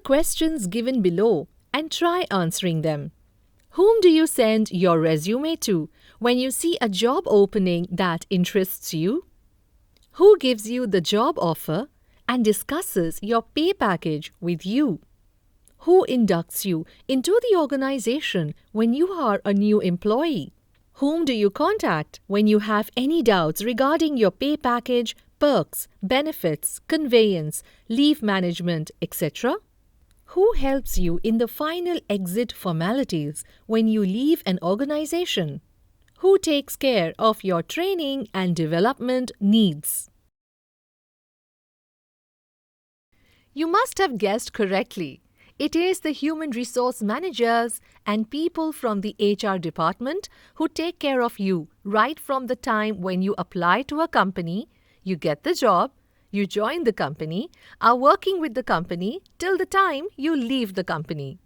questions given below and try answering them. Whom do you send your resume to when you see a job opening that interests you? Who gives you the job offer and discusses your pay package with you? Who inducts you into the organization when you are a new employee? Whom do you contact when you have any doubts regarding your pay package, perks, benefits, conveyance, leave management, etc.? Who helps you in the final exit formalities when you leave an organization? Who takes care of your training and development needs? You must have guessed correctly. It is the human resource managers and people from the HR department who take care of you right from the time when you apply to a company, you get the job, you join the company, are working with the company till the time you leave the company.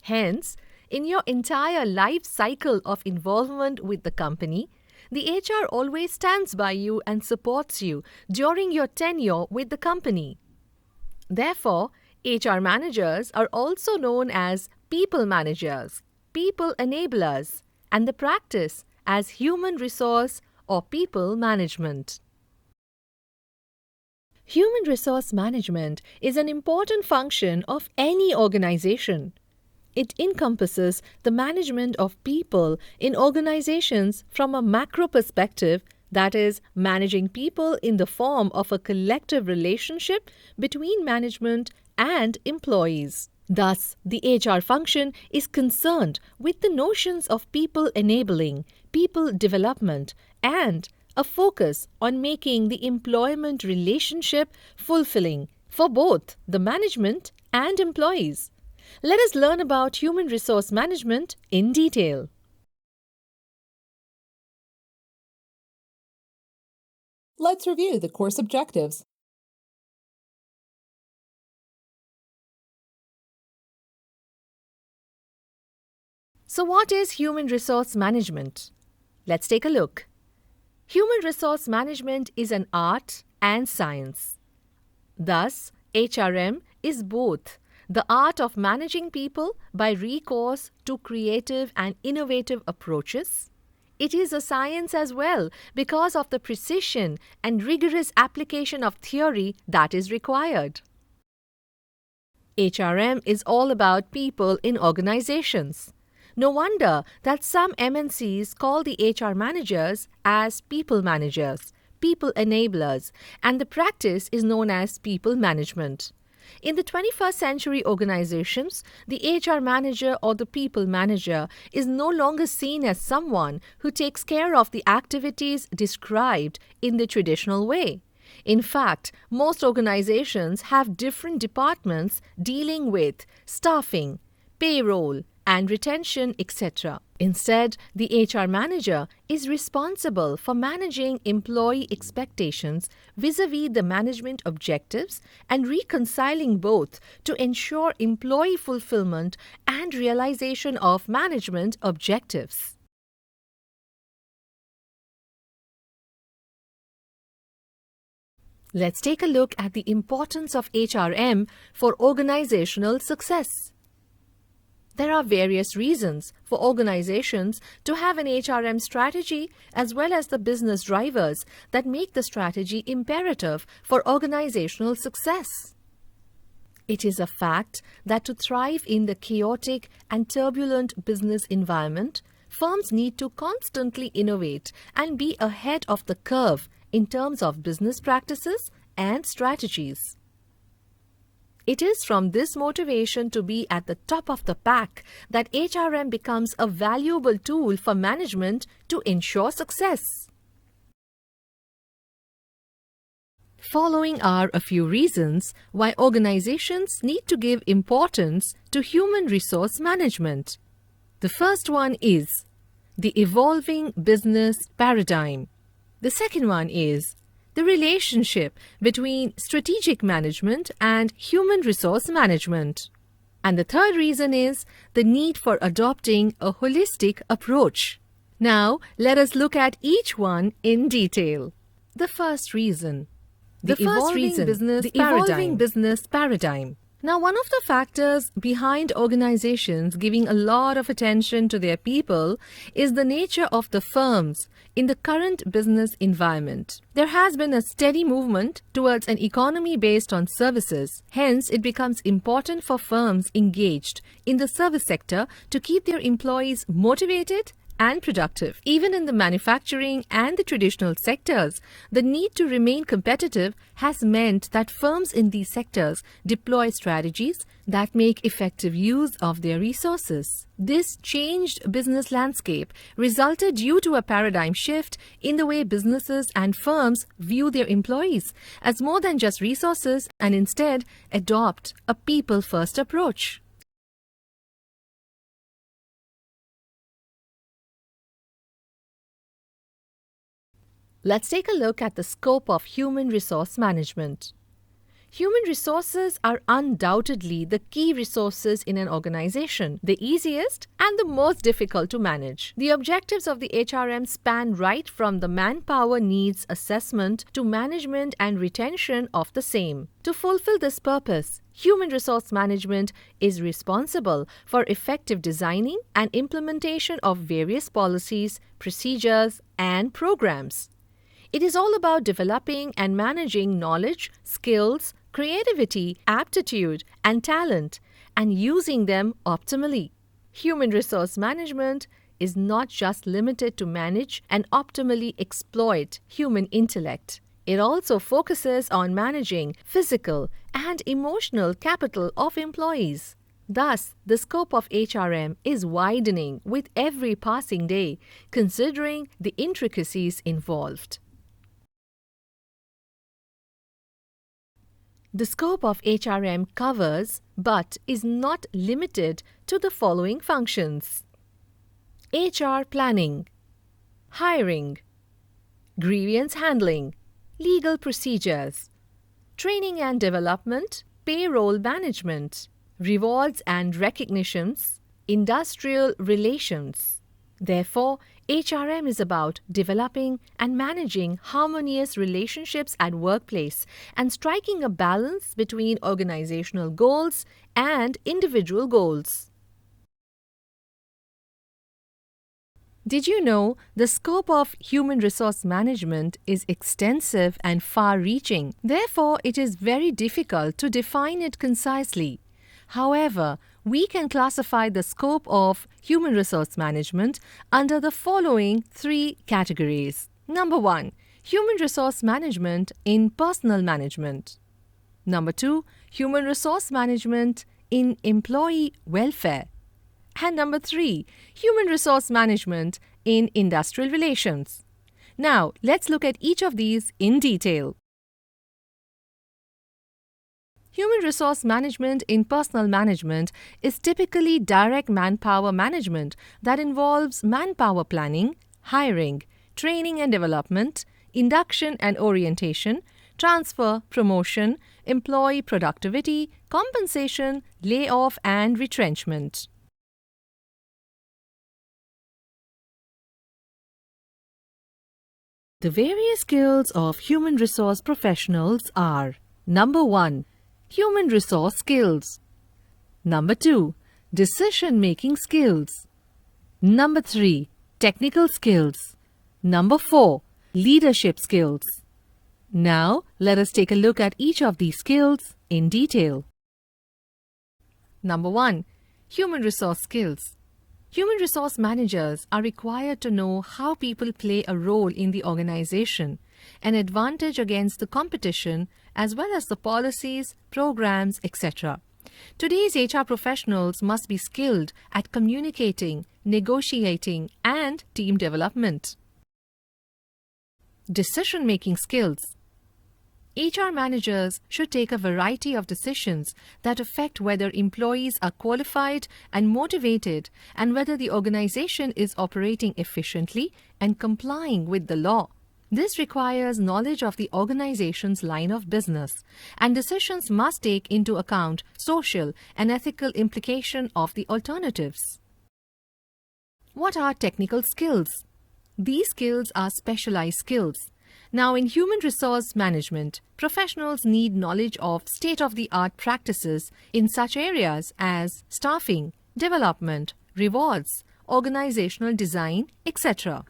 Hence, in your entire life cycle of involvement with the company, the HR always stands by you and supports you during your tenure with the company. Therefore, HR managers are also known as people managers, people enablers, and the practice as human resource or people management. Human resource management is an important function of any organization. It encompasses the management of people in organizations from a macro perspective, that is, managing people in the form of a collective relationship between management and employees. Thus, the HR function is concerned with the notions of people enabling, people development, and a focus on making the employment relationship fulfilling for both the management and employees. Let us learn about human resource management in detail. Let's review the course objectives. So what is human resource management? Let's take a look. Human resource management is an art and science. Thus, HRM is both the art of managing people by recourse to creative and innovative approaches. It is a science as well because of the precision and rigorous application of theory that is required. HRM is all about people in organizations. No wonder that some MNCs call the HR managers as people managers, people enablers, and the practice is known as people management. In the 21st century organizations, the HR manager or the people manager is no longer seen as someone who takes care of the activities described in the traditional way. In fact, most organizations have different departments dealing with staffing, payroll, and retention, etc. Instead, the HR manager is responsible for managing employee expectations vis-à-vis the management objectives and reconciling both to ensure employee fulfillment and realization of management objectives. Let's take a look at the importance of HRM for organizational success. There are various reasons for organizations to have an HRM strategy as well as the business drivers that make the strategy imperative for organizational success. It is a fact that to thrive in the chaotic and turbulent business environment, firms need to constantly innovate and be ahead of the curve in terms of business practices and strategies. It is from this motivation to be at the top of the pack that HRM becomes a valuable tool for management to ensure success. Following are a few reasons why organizations need to give importance to human resource management. The first one is the evolving business paradigm. The second one is the relationship between strategic management and human resource management. And the third reason is the need for adopting a holistic approach. Now, let us look at each one in detail. The first reason, the evolving business paradigm. Now, one of the factors behind organizations giving a lot of attention to their people is the nature of the firms in the current business environment. There has been a steady movement towards an economy based on services. Hence, it becomes important for firms engaged in the service sector to keep their employees motivated and productive. Even in the manufacturing and the traditional sectors, the need to remain competitive has meant that firms in these sectors deploy strategies that make effective use of their resources. This changed business landscape resulted due to a paradigm shift in the way businesses and firms view their employees as more than just resources and instead adopt a people-first approach. Let's take a look at the scope of human resource management. Human resources are undoubtedly the key resources in an organization, the easiest and the most difficult to manage. The objectives of the HRM span right from the manpower needs assessment to management and retention of the same. To fulfill this purpose, human resource management is responsible for effective designing and implementation of various policies, procedures, and programs. It is all about developing and managing knowledge, skills, creativity, aptitude, and talent, and using them optimally. Human resource management is not just limited to manage and optimally exploit human intellect. It also focuses on managing physical and emotional capital of employees. Thus, the scope of HRM is widening with every passing day, considering the intricacies involved. The scope of HRM covers but is not limited to the following functions: HR planning, hiring, grievance handling, legal procedures, training and development, payroll management, rewards and recognitions, industrial relations. Therefore, HRM is about developing and managing harmonious relationships at workplace and striking a balance between organizational goals and individual goals. Did you know the scope of human resource management is extensive and far-reaching? Therefore, it is very difficult to define it concisely. However, we can classify the scope of human resource management under the following three categories. Number 1, human resource management in personal management. Number 2, human resource management in employee welfare. And number 3, human resource management in industrial relations. Now, let's look at each of these in detail. Human resource management in personal management is typically direct manpower management that involves manpower planning, hiring, training and development, induction and orientation, transfer, promotion, employee productivity, compensation, layoff and retrenchment. The various skills of human resource professionals are: Number 1, human resource skills. Number 2, decision-making skills. Number 3, technical skills. Number 4, leadership skills. Now, let us take a look at each of these skills in detail. Number 1, human resource skills. Human resource managers are required to know how people play a role in the organization, an advantage against the competition, as well as the policies, programs, etc. Today's HR professionals must be skilled at communicating, negotiating, and team development. Decision-making skills. HR managers should take a variety of decisions that affect whether employees are qualified and motivated and whether the organization is operating efficiently and complying with the law. This requires knowledge of the organization's line of business, and decisions must take into account social and ethical implication of the alternatives. What are technical skills? These skills are specialized skills. Now, in human resource management, professionals need knowledge of state-of-the-art practices in such areas as staffing, development, rewards, organizational design, etc.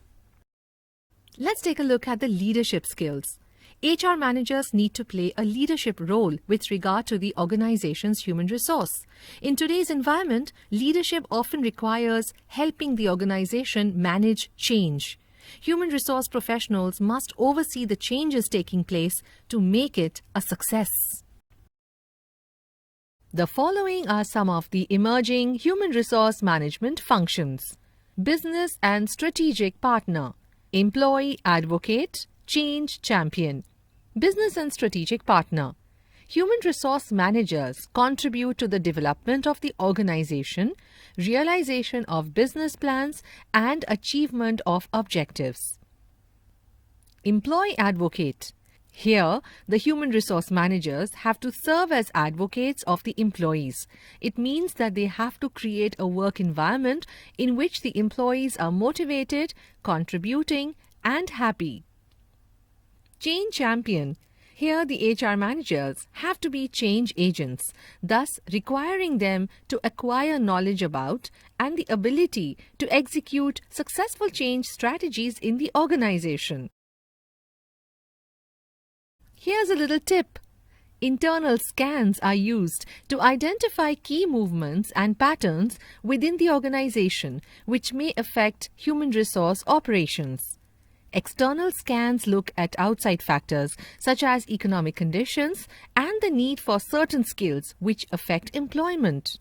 Let's take a look at the leadership skills. HR managers need to play a leadership role with regard to the organization's human resource. In today's environment, leadership often requires helping the organization manage change. Human resource professionals must oversee the changes taking place to make it a success. The following are some of the emerging human resource management functions: business and strategic partner, employee advocate, change champion. Business and strategic partner. Human resource managers contribute to the development of the organization, realization of business plans, and achievement of objectives. Employee advocate. Here, the human resource managers have to serve as advocates of the employees. It means that they have to create a work environment in which the employees are motivated, contributing, and happy. Change champion. Here, the HR managers have to be change agents, thus requiring them to acquire knowledge about and the ability to execute successful change strategies in the organization. Here's a little tip. Internal scans are used to identify key movements and patterns within the organization which may affect human resource operations. External scans look at outside factors such as economic conditions and the need for certain skills which affect employment.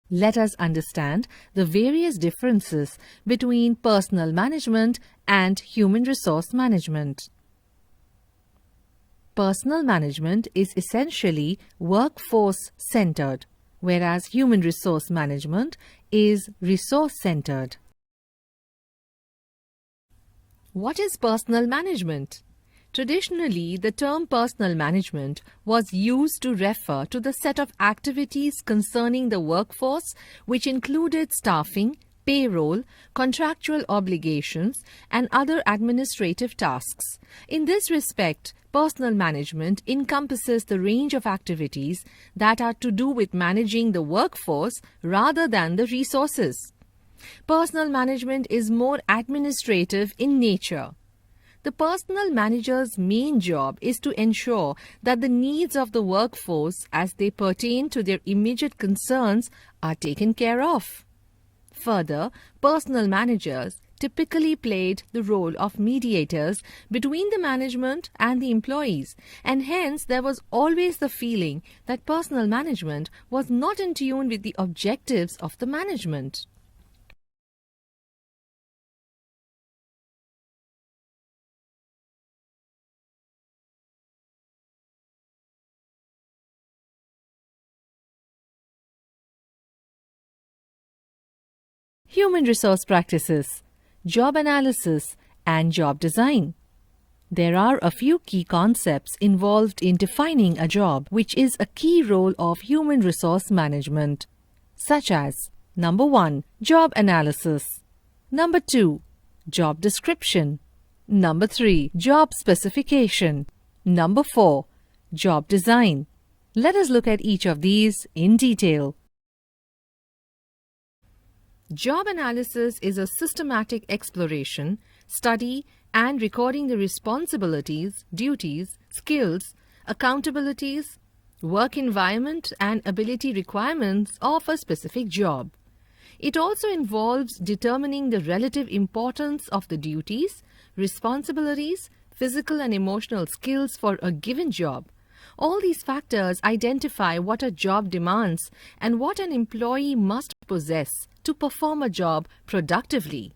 Let us understand the various differences between personnel management and human resource management. Personnel management is essentially workforce-centered, whereas human resource management is resource-centered. What is personnel management? Traditionally, the term personnel management was used to refer to the set of activities concerning the workforce which included staffing, payroll, contractual obligations, and other administrative tasks. In this respect, personnel management encompasses the range of activities that are to do with managing the workforce rather than the resources. Personnel management is more administrative in nature. The personnel manager's main job is to ensure that the needs of the workforce as they pertain to their immediate concerns are taken care of. Further, personnel managers typically played the role of mediators between the management and the employees, and hence there was always the feeling that personnel management was not in tune with the objectives of the management. Human resource practices, job analysis, and job design. There are a few key concepts involved in defining a job, which is a key role of human resource management, such as: Number 1, job analysis. Number 2, job description. Number 3, job specification. Number 4, job design. Let us look at each of these in detail. Job analysis is a systematic exploration, study, and recording the responsibilities, duties, skills, accountabilities, work environment, and ability requirements of a specific job. It also involves determining the relative importance of the duties, responsibilities, physical and emotional skills for a given job. All these factors identify what a job demands and what an employee must possess to perform a job productively.